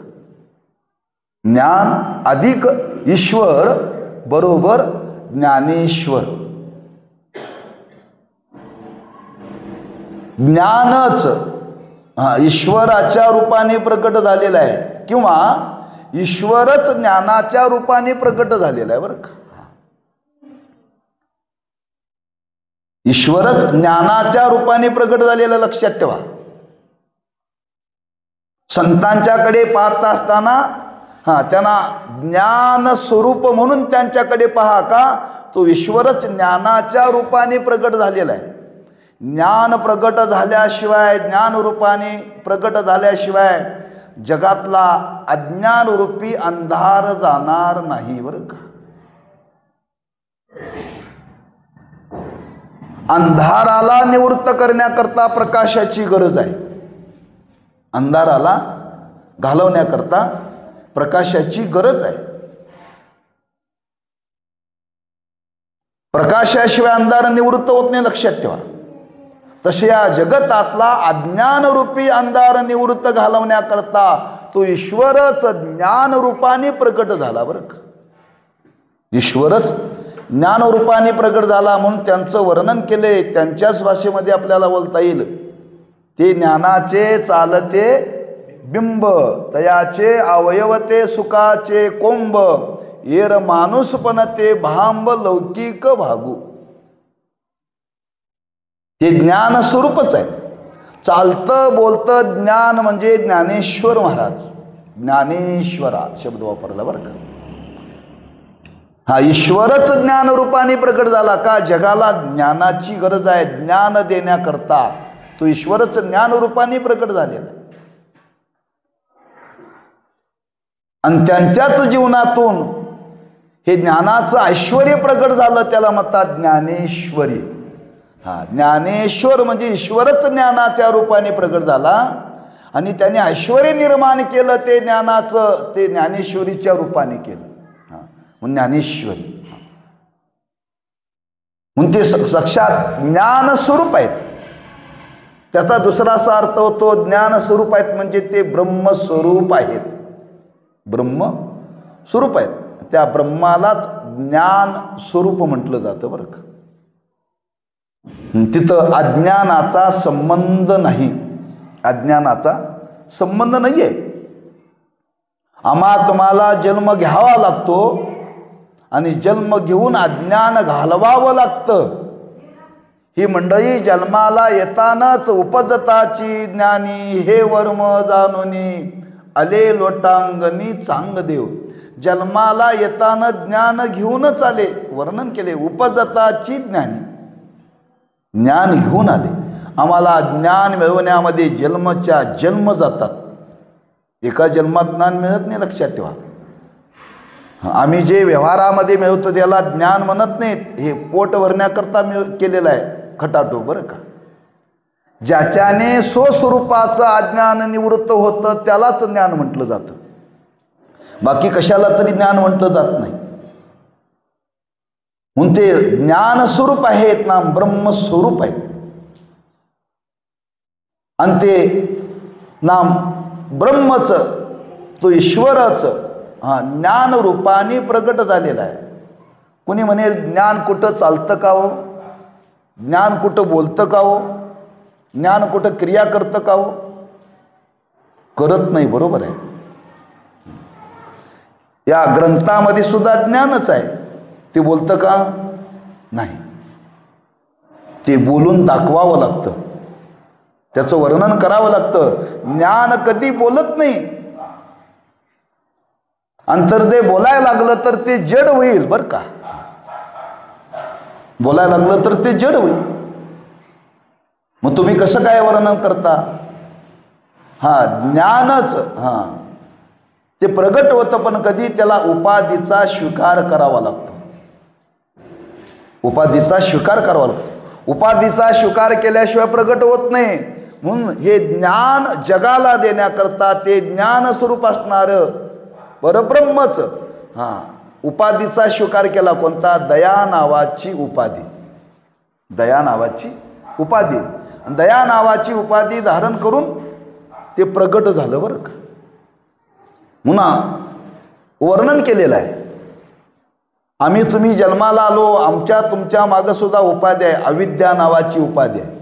ज्ञान अधिक ईश्वर बरोबर ज्ञानेश्वर. ज्ञानच ईश्वराच्या रूपाने प्रकट झालेलं आहे, किंवा ईश्वरच ज्ञानाच्या रूपाने प्रकट झालेला आहे बरं का. ईश्वरच ज्ञानाच्या रूपाने प्रकट झालेलं लक्षात ठेवा. संतांच्याकडे पाहत असताना त्यांना ज्ञान स्वरूप म्हणून त्यांच्याकडे पहा. का तो ईश्वरच ज्ञानाच्या रूपाने प्रकट झालेला आहे. ज्ञान प्रकट झाल्याशिवाय, ज्ञान रूपाने प्रकट झाल्याशिवाय जगातला अज्ञान रूपी अंधार जाणार नाही बरं का. अंधाराला निवृत्त करण्याकरता प्रकाशाची गरज आहे. अंधाराला घालवण्याकरता प्रकाशाची गरज आहे. प्रकाशाशिवाय अंधार निवृत्त होत नाही, लक्षात ठेवा. तसे या जगतातला अज्ञान रूपी अंधार निवृत्त घालवण्याकरता तो ईश्वरच ज्ञान रूपाने प्रकट झाला बरं का. ईश्वरच ज्ञान रूपाने प्रकट झाला म्हणून त्यांचं वर्णन केले. त्यांच्याच भाषेमध्ये आपल्याला बोलता येईल, ते ज्ञानाचे चालते बिंब, तयाचे अवयवते सुखाचे कोंब, येर माणूस पण ते भांब लौकिक भागू. हे ज्ञान स्वरूपच आहे. चालतं बोलतं ज्ञान म्हणजे ज्ञानेश्वर महाराज. ज्ञानेश्वरा शब्द वापरला बरं का. ईश्वरच ज्ञान रूपाने प्रकट झाला. का जगाला ज्ञानाची गरज आहे, ज्ञान देण्याकरता तो ईश्वरच ज्ञान रूपाने प्रकट झालेला. आणि त्यांच्याच जीवनातून हे ज्ञानाचं ऐश्वर्य प्रकट झालं, त्याला म्हणतात ज्ञानेश्वरी. ज्ञानेश्वर म्हणजे ईश्वरच ज्ञानाच्या रूपाने प्रकट झाला आणि त्याने ऐश्वर्य निर्माण केलं, ते ज्ञानाचं, ते ज्ञानेश्वरीच्या रूपाने केलं म्हणून ज्ञानेश्वरी. म्हणून ते साक्षात ज्ञान स्वरूप आहेत. त्याचा दुसरा असा अर्थ होतो, ज्ञान स्वरूप आहेत म्हणजे ते ब्रह्मस्वरूप आहेत. ब्रह्म स्वरूप आहेत. त्या ब्रह्मालाच ज्ञान स्वरूप म्हटलं जातं बरं का. तिथं अज्ञानाचा संबंध नाही, अज्ञानाचा संबंध नाही आहे. तुम्हाला जन्म घ्यावा लागतो आणि जन्म घेऊन अज्ञान घालवावं लागतं. ही मंडळी जन्माला येतानाच उपजताची ज्ञानी हे वर्म जाणुनी आले लोटांगणी चांगदेव. जन्माला येताना ज्ञान घेऊनच आले, वर्णन केले उपजताची ज्ञानी, ज्ञान घेऊन आले. आम्हाला ज्ञान मिळवण्यामध्ये जन्मच्या जन्म जातात. एका जन्मात ज्ञान मिळत नाही, लक्षात ठेवा. आम्ही जे व्यवहारामध्ये मिळवतो त्याला ज्ञान म्हणत नाहीत. हे पोट भरण्याकरता केलेलं आहे खटाटो बरं का. ज्याच्याने स्वस्वरूपाचं अज्ञान निवृत्त होतं त्यालाच ज्ञान म्हटलं जातं. बाकी कशाला तरी ज्ञान म्हटलं जात नाही. म्हणून ते ज्ञानस्वरूप आहेत ना, ब्रह्मस्वरूप आहेत. आणि ते नाम ब्रह्मच, तो ईश्वरच ज्ञान रूपाने प्रगट झालेला आहे. कुणी म्हणे ज्ञान कुठं चालतं का हो, ज्ञान कुठं बोलतं का हो, ज्ञान कुठं क्रिया करतं का हो? करत नाही, बरोबर आहे. या ग्रंथामध्ये सुद्धा ज्ञानच आहे. ते बोलतं का? नाही. ते बोलून दाखवावं लागतं, त्याचं वर्णन करावं लागतं. ज्ञान कधी बोलत नाही. आणि तर ते बोलायला लागलं तर ते जड होईल बरं का. बोलायला लागलं तर ते जड होईल. मग तुम्ही कसं काय वर्णन करता? ज्ञानच ते प्रगट होतं, पण कधी त्याला उपाधीचा स्वीकार करावा लागतो. उपाधीचा स्वीकार करावा लागतो. उपाधीचा स्वीकार केल्याशिवाय प्रगट होत नाही. म्हणून हे ज्ञान जगाला देण्याकरता ते ज्ञान स्वरूप असणारं परब्रह्मच उपाधीचा स्वीकार केला. कोणता? दया नावाची उपाधी. दया नावाची उपाधी. दया नावाची उपाधी धारण करून ते प्रगट झालं बरं का. म्हणून वर्णन केलेलं आहे. आम्ही तुम्ही जन्माला आलो, आमच्या तुमच्या मागं सुद्धा उपाधी आहे, अविद्या नावाची उपाधी आहे.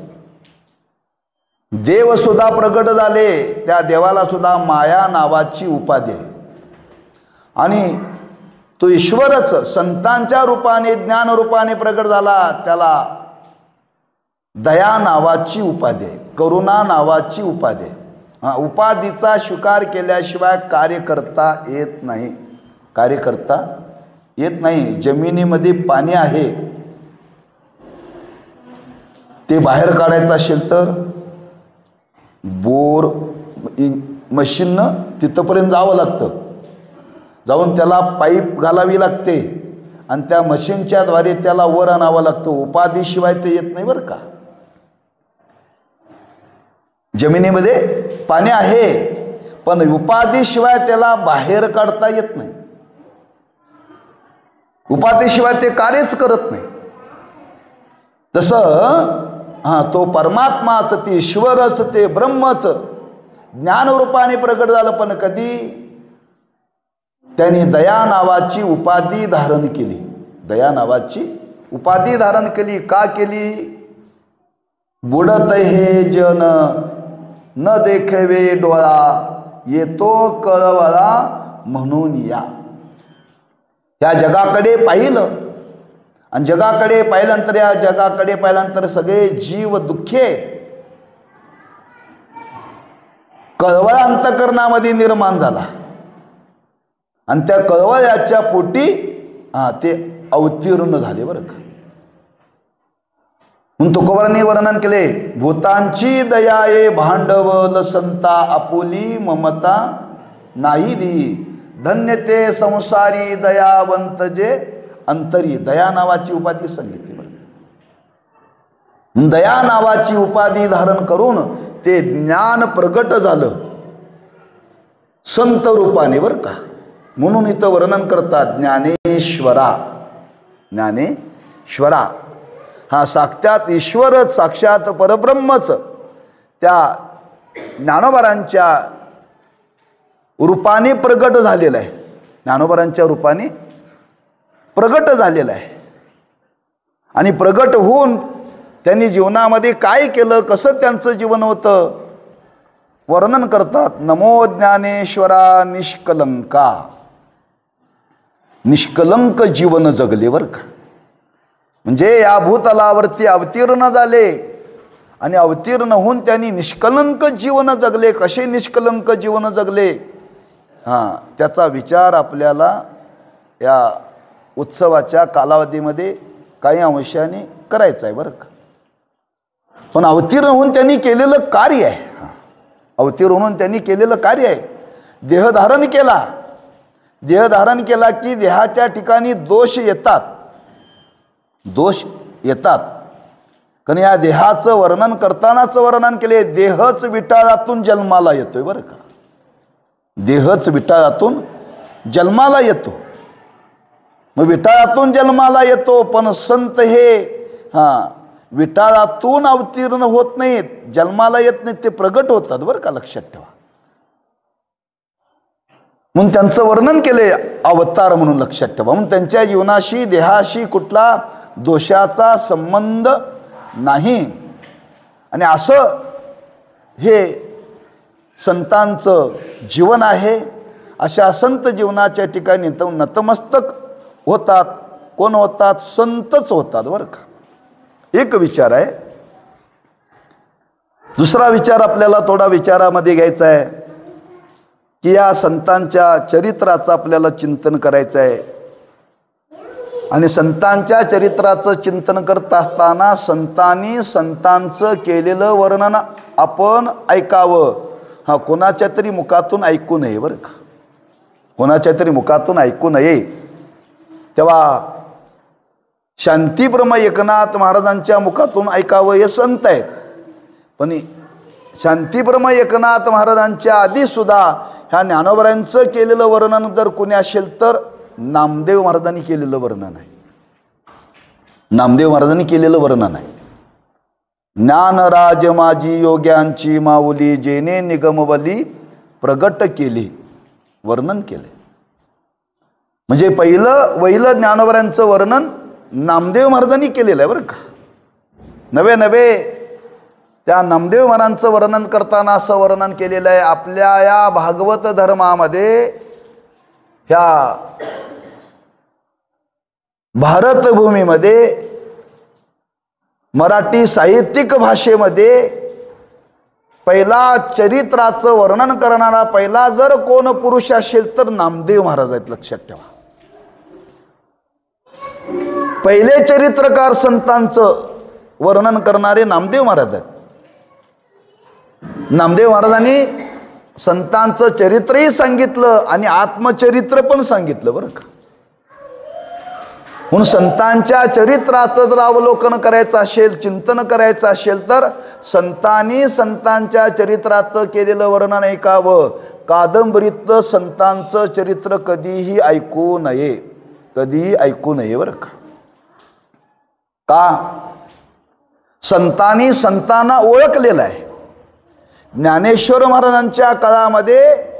देव सुद्धा प्रगट झाले, त्या देवाला सुद्धा माया नावाची उपाधी आहे. आणि तो ईश्वरच संतांच्या रूपाने ज्ञान रूपाने प्रगट झाला, त्याला दया नावाची उपाधी आहे, करुणा नावाची उपाधी आहे. उपाधीचा स्वीकार केल्याशिवाय कार्य करता येत नाही. कार्य करता येत नाही. जमिनीमध्ये पाणी आहे, ते बाहेर काढायचं असेल तर बोर मशीननं तिथपर्यंत जावं लागतं. जाऊन त्याला पाईप घालावी लागते आणि त्या मशीनच्या द्वारे त्याला वर आणावं लागतं. उपाधीशिवाय ते येत नाही बरं का. जमिनीमध्ये पाणी आहे, पण उपाधीशिवाय त्याला बाहेर काढता येत नाही. उपाधीशिवाय ते कार्यच करत नाही. तसं तो परमात्माच, ते ईश्वरच, ते ब्रह्मच ज्ञानरूपाने प्रगट झालं, पण कधी त्यांनी दया नावाची उपाधी धारण केली. दया नावाची उपाधी धारण केली. का केली? बुडत हे जन न देखवे डोळा, येतो कळवळा म्हणून या. त्या जगाकडे पाहिलं आणि जगाकडे पाहिल्यानंतर, या जगाकडे पाहिल्यानंतर सगळे जीव दुःखी आहेत. कळवळ अंतःकरणामध्ये निर्माण झाला आणि त्या कळवळ्याच्या पोटी ते अवतीर्ण झाले बरं का. म्हणून तुकोबांनी वर्णन केले, भूतांची दया ये भांडवल संता, आपुली ममता नाही दी, धन्य ते संसारी दयावंत जे अंतरी. दया नावाची उपाधी सांगितली बरं. दया नावाची उपाधी धारण करून ते ज्ञान प्रगट झालं संत रूपाने बरं का. म्हणून इथं वर्णन करतात ज्ञानेश्वरा. ज्ञानेश्वरा साक्षात ईश्वरच, साक्षात परब्रह्मच त्या ज्ञानोबारांच्या रूपाने प्रगट झालेलं आहे. ज्ञानोबारांच्या रूपाने प्रगट झालेलं आहे. आणि प्रगट होऊन त्यांनी जीवनामध्ये काय केलं, कसं त्यांचं जीवन होतं वर्णन करतात. नमो ज्ञानेश्वरा निष्कलंका. निष्कलंक जीवन जगले बरं का. म्हणजे या भूतलावरती अवतीर्ण झाले आणि अवतीर्ण होऊन त्यांनी निष्कलंक जीवन जगले. कसे निष्कलंक जीवन जगले त्याचा विचार आपल्याला या उत्सवाच्या कालावधीमध्ये काही अंशाने करायचा आहे बरं का. पण अवतीर्ण होऊन त्यांनी केलेलं कार्य आहे. अवतीर्ण होऊन त्यांनी केलेलं कार्य आहे. देहधारण केला. देहधारण केला की देहाच्या ठिकाणी दोष येतात. दोष येतात. कारण या देहाचं वर्णन करतानाच वर्णन केले, देहच विटाळातून जन्माला येतोय बरं का, देहच विटाळातून जन्माला येतो. मग विटाळातून जन्माला येतो, पण संत हे विटाळातून अवतीर्ण होत नाहीत, जन्माला येत नाहीत, ते प्रगट होतात बरं का, लक्षात ठेवा. म्हणून त्यांचं वर्णन केले अवतार म्हणून, लक्षात ठेवा. म्हणून त्यांच्या जीवनाशी देहाशी कुठला दोषाचा संबंध नाही. आणि असं हे संतांचं जीवन आहे. अशा संत जीवनाच्या ठिकाणी नतमस्तक होतात. कोण होतात? संतच होतात बरं का. एक विचार आहे. दुसरा विचार आपल्याला थोडा विचारामध्ये घ्यायचा आहे की या संतांच्या चरित्राचं आपल्याला चिंतन करायचं आहे. आणि संतांच्या चरित्राचं चिंतन करत असताना संतांनी संतांचं केलेलं वर्णन आपण ऐकावं. कोणाच्या तरी मुखातून ऐकू नये बरं का, कोणाच्या तरी मुखातून ऐकू नये. तेव्हा शांतीब्रह्म एकनाथ महाराजांच्या मुखातून ऐकावं हे संत आहेत. पण शांतीब्रह्म एकनाथ महाराजांच्या आधीसुद्धा ह्या ज्ञानोबरांचं केलेलं वर्णन जर कोणी असेल तर नामदेव महाराजांनी केलेलं वर्णन आहे. नामदेव महाराजांनी केलेलं वर्णन आहे. ज्ञानराज माझी योग्यांची माऊली, जेने निगमवली प्रगट केली, वर्णन केले. म्हणजे पहिलं ज्ञानोबरांचं वर्णन नामदेव महाराजांनी केलेलं आहे बरं का. नवे त्या नामदेव महाराजांचं वर्णन करताना असं वर्णन केलेलं आहे, आपल्या या भागवत धर्मामध्ये ह्या भारतभूमीमध्ये मराठी साहित्यिक भाषेमध्ये पहिला चरित्राचं वर्णन करणारा पहिला जर कोण पुरुष असेल तर नामदेव महाराज आहेत, लक्षात ठेवा. पहिले चरित्रकार संतांचं वर्णन करणारे नामदेव महाराज आहेत. नामदेव महाराजांनी संतांचं चरित्रही सांगितलं आणि आत्मचरित्र पण सांगितलं बरं का. म्हणून संतांच्या चरित्राचं जर अवलोकन करायचं असेल, चिंतन करायचं असेल तर संतांनी संतांच्या चरित्राचं केलेलं वर्णन ऐकावं. कादंबरीतलं संतांचं चरित्र कधीही ऐकू नये, कधीही ऐकू नये बरं का. संतांनी संतांना ओळखलेलं आहे. ज्ञानेश्वर महाराजांच्या काळामध्ये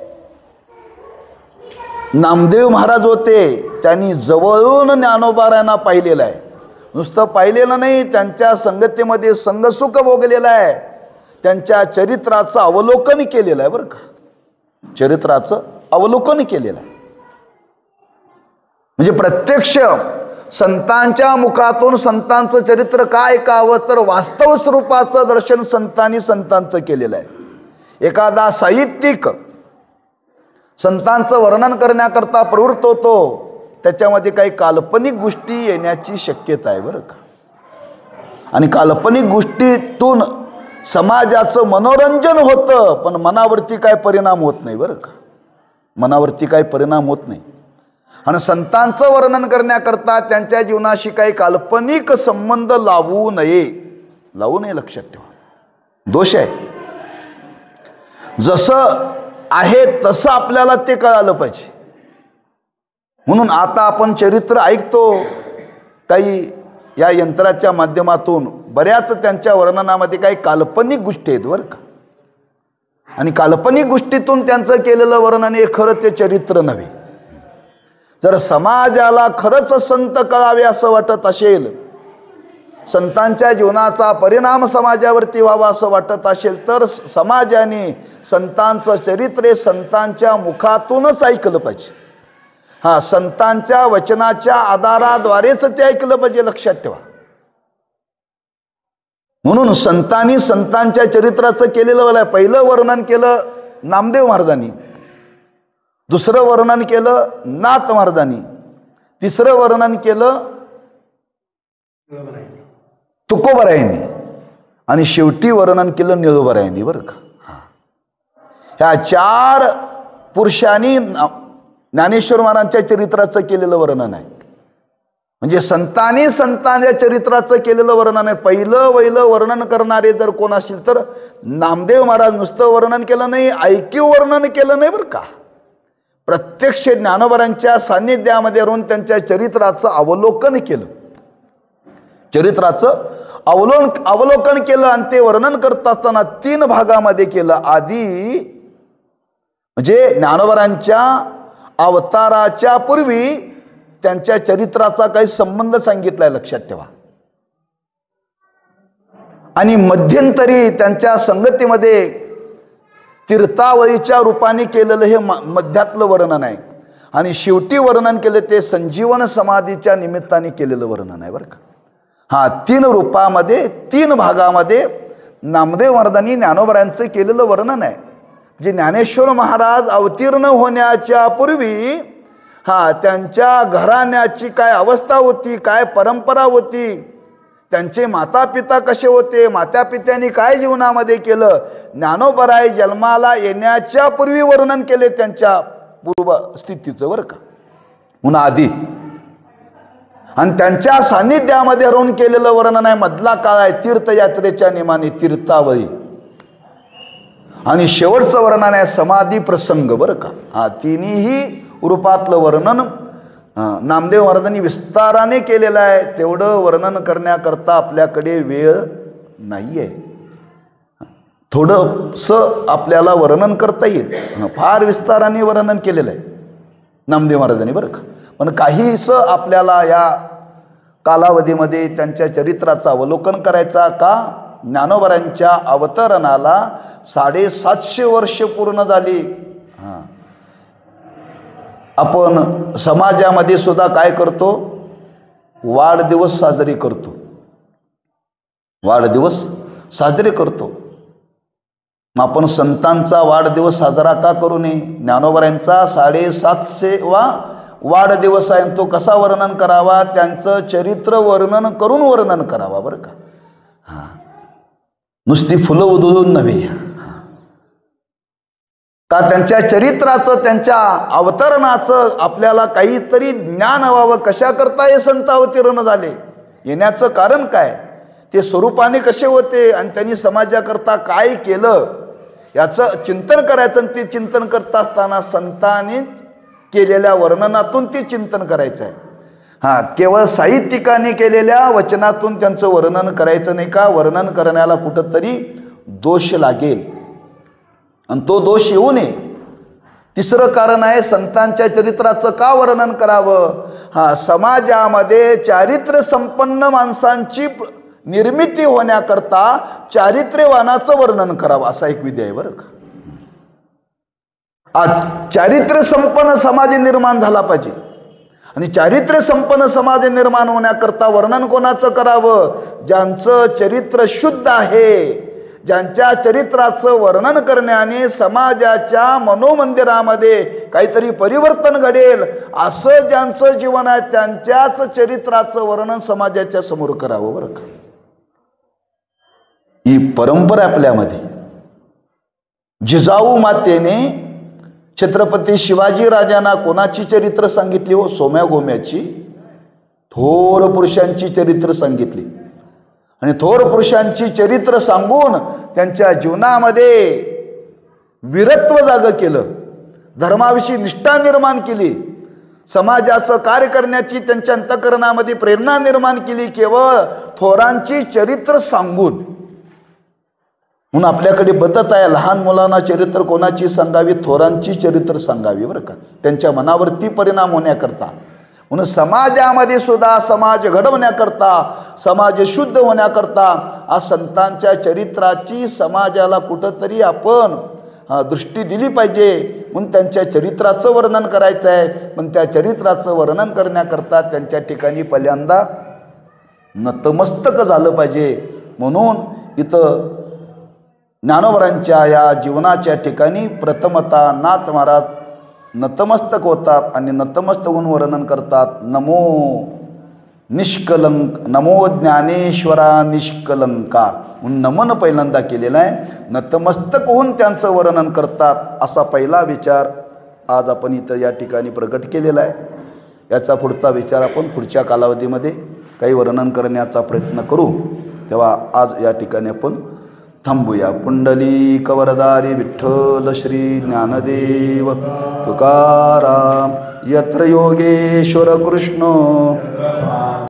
नामदेव महाराज होते, त्यांनी जवळून ज्ञानोबारायांना पाहिलेलं आहे. नुसतं पाहिलेलं नाही, त्यांच्या संगतीमध्ये संगसुख भोगलेलं आहे. त्यांच्या चरित्राचं अवलोकन केलेलं आहे बरं का, चरित्राचं अवलोकन केलेलं आहे. म्हणजे प्रत्यक्ष संतांच्या मुखातून संतांचं चरित्र काय ऐकावं तर वास्तव स्वरूपाचं दर्शन संतांनी संतांचं केलेलं आहे. एखादा साहित्यिक संतांचं वर्णन करण्याकरता प्रवृत्त होतो, त्याच्यामध्ये काही काल्पनिक गोष्टी येण्याची शक्यता आहे बरं का. आणि काल्पनिक गोष्टीतून समाजाचं मनोरंजन होतं, पण मनावरती काय परिणाम होत नाही बरं का, मनावरती काय परिणाम होत नाही. आणि संतांचं वर्णन करण्याकरता त्यांच्या जीवनाशी काही काल्पनिक संबंध लावू नये, लक्षात ठेवा. दोष आहे. जसं आहे तसं आपल्याला ते कळालं पाहिजे. म्हणून आता आपण चरित्र ऐकतो काही या यंत्राच्या माध्यमातून, बऱ्याच त्यांच्या वर्णनामध्ये काही काल्पनिक गोष्टी आहेत बरं का. आणि काल्पनिक गोष्टीतून त्यांचं केलेलं वर्णन हे खरं ते चरित्र नव्हे. जर समाजाला खरंच संत कळावे असं वाटत असेल, संतांच्या जीवनाचा परिणाम समाजावरती व्हावा असं वाटत असेल तर समाजाने संतांचं चरित्र संतांच्या मुखातूनच ऐकलं पाहिजे. संतांच्या वचनाच्या आधाराद्वारेच ते ऐकलं पाहिजे, लक्षात ठेवा. म्हणून संतांनी संतांच्या चरित्राचं केलेलं पहिलं वर्णन केलं नामदेव महाराजांनी, दुसरं वर्णन केलं नाथ महाराजांनी, तिसरं वर्णन केलं तुकोबरायांनी आणि शेवटी वर्णन केलं निळोबरायांनी बरं का. ह्या 4 पुरुषांनी ज्ञानेश्वर महाराजांच्या चरित्राचं केलेलं वर्णन आहे. म्हणजे संतांच्या चरित्राचं केलेलं वर्णन आहे. पहिलं वहिलं वर्णन करणारे जर कोण असतील तर नामदेव महाराज नुसतं वर्णन केलं नाही, ऐकीव वर्णन केलं नाही बरं का. प्रत्यक्ष ज्ञानोबांच्या सान्निध्यामध्ये राहून त्यांच्या चरित्राचं अवलोकन केलं, चरित्राचं अवलोकन केलं आणि ते वर्णन करत असताना 3 भागामध्ये केलं. आधी म्हणजे ज्ञानोबांच्या अवताराच्या पूर्वी त्यांच्या चरित्राचा काही संबंध सांगितलाय, लक्षात ठेवा. आणि मध्यंतरी त्यांच्या संगतीमध्ये तीर्थावळीच्या रूपाने केलेलं हे मध्यातलं वर्णन आहे. आणि शेवटी वर्णन केलं ते संजीवन समाधीच्या निमित्ताने केलेलं वर्णन आहे बरं का. हा 3 रूपामध्ये 3 भागामध्ये नामदेव महाराजांनी ज्ञानोबांचं केलेलं वर्णन आहे. जे ज्ञानेश्वर महाराज अवतीर्ण होण्याच्या पूर्वी त्यांच्या घराण्याची काय अवस्था होती, काय परंपरा होती, त्यांचे माता पिता कसे होते, माता पित्यांनी काय जीवनामध्ये केलं, ज्ञानोबराय जन्माला येण्याच्या पूर्वी वर्णन केले त्यांच्या पूर्व स्थितीचं बरं का, म्हणून आधी. आणि त्यांच्या सान्निध्यामध्ये राहून केलेलं वर्णन आहे. मधला काळ आहे तीर्थयात्रेच्या नियमाने तीर्थावळी. आणि शेवटचं वर्णन आहे समाधी प्रसंग बरं का. तिन्ही रूपातलं वर्णन नामदेव महाराजांनी विस्ताराने केलेलं आहे. तेवढं वर्णन करण्याकरता आपल्याकडे वेळ नाही आहे. थोडंसं आपल्याला वर्णन करता येईल. फार विस्ताराने वर्णन केलेलं आहे नामदेव महाराजांनी बरं का. पण काहीसं आपल्याला या कालावधीमध्ये त्यांच्या चरित्राचं अवलोकन करायचा का. ज्ञानोबांच्या अवतरणाला 750 वर्ष पूर्ण झाली. आपण समाजामध्ये सुद्धा काय करतो, वाढदिवस साजरे करतो, वाढदिवस साजरे करतो. मग आपण संतांचा वाढदिवस साजरा का करू नये. ज्ञानोबांचा 750वा वाढदिवस आहे. तो कसा वर्णन करावा, त्यांचं चरित्र वर्णन करून वर्णन करावा बरं का. नुसती फुलं उधळून नव्हे. का त्यांच्या चरित्राचं, त्यांच्या अवतरणाचं आपल्याला काहीतरी ज्ञान व्हावं. कशा करता हे संत अवतीर्ण झाले, येण्याचं कारण काय, ते स्वरूपाने कसे होते आणि त्यांनी समाजाकरता काय केलं याचं चिंतन करायचं. आणि ते चिंतन करत असताना संतांनी केलेल्या वर्णनातून ते चिंतन करायचं आहे. केवळ साहित्यिकाने केलेल्या वचनातून त्यांचं वर्णन करायचं नाही का. वर्णन करण्याला कुठंतरी दोष लागेल आणि तो दोष येऊ नये. तिसरं कारण आहे संतांच्या चरित्राचं का वर्णन करावं. समाजामध्ये चारित्र्य संपन्न माणसांची निर्मिती होण्याकरता चारित्र्यवानाचं वर्णन करावं, असा एक विधी आहे बरं का. चारित्र्य संपन्न समाज निर्माण झाला पाहिजे. आणि चारित्र्य संपन्न समाज निर्माण होण्याकरता वर्णन कोणाचं करावं, ज्यांचं चरित्र शुद्ध आहे, ज्यांच्या चरित्राचं वर्णन करण्याने समाजाच्या मनोमंदिरामध्ये काहीतरी परिवर्तन घडेल असं ज्यांचं जीवन आहे, त्यांच्याच चरित्राचं वर्णन समाजाच्या समोर करावं बरं का. ही परंपरा आपल्यामध्ये. जिजाऊ मातेने छत्रपती शिवाजी राजांना कोणाची चरित्र सांगितली हो, सोम्या गोम्याची. थोर पुरुषांची चरित्र सांगितली. आणि थोर पुरुषांची चरित्र सांगून त्यांच्या जीवनामध्ये वीरत्व जागं केलं, धर्माविषयी निष्ठा निर्माण केली, समाजाचं कार्य करण्याची त्यांच्या अंतःकरणामध्ये प्रेरणा निर्माण केली, केवळ थोरांची चरित्र सांगून. म्हणून आपल्याकडे पद्धत आहे, लहान मुलांना चरित्र कोणाची सांगावी, थोरांची चरित्र सांगावी बरं का, त्यांच्या मनावरती परिणाम होण्याकरता. म्हणून समाजामध्ये सुद्धा समाज घडवण्याकरता, समाज शुद्ध होण्याकरता आज संतांच्या चरित्राची समाजाला कुठंतरी आपण दृष्टी दिली पाहिजे. म्हणून त्यांच्या चरित्राचं वर्णन करायचं आहे. पण त्या चरित्राचं वर्णन करण्याकरता त्यांच्या ठिकाणी पहिल्यांदा नतमस्तक झालं पाहिजे. म्हणून इथं ज्ञानोबांच्या या जीवनाच्या ठिकाणी प्रथमतः नाथ महाराज नतमस्तक होतात आणि नतमस्तक होऊन वर्णन करतात. नमो निष्कलंक, नमो ज्ञानेश्वरा निष्कलंका म्हणून नमन पहिल्यांदा केलेला आहे. नतमस्तक होऊन त्यांचं वर्णन करतात, असा पहिला विचार आज आपण इथं या ठिकाणी प्रकट केलेला आहे. याचा पुढचा विचार आपण पुढच्या कालावधीमध्ये काही वर्णन करण्याचा प्रयत्न करू. तेव्हा आज या ठिकाणी आपण थांबूया. पुंडलिक वरदारी विठ्ठल श्री ज्ञानदेव तुकाराम. यत्र योगेश्वर कृष्ण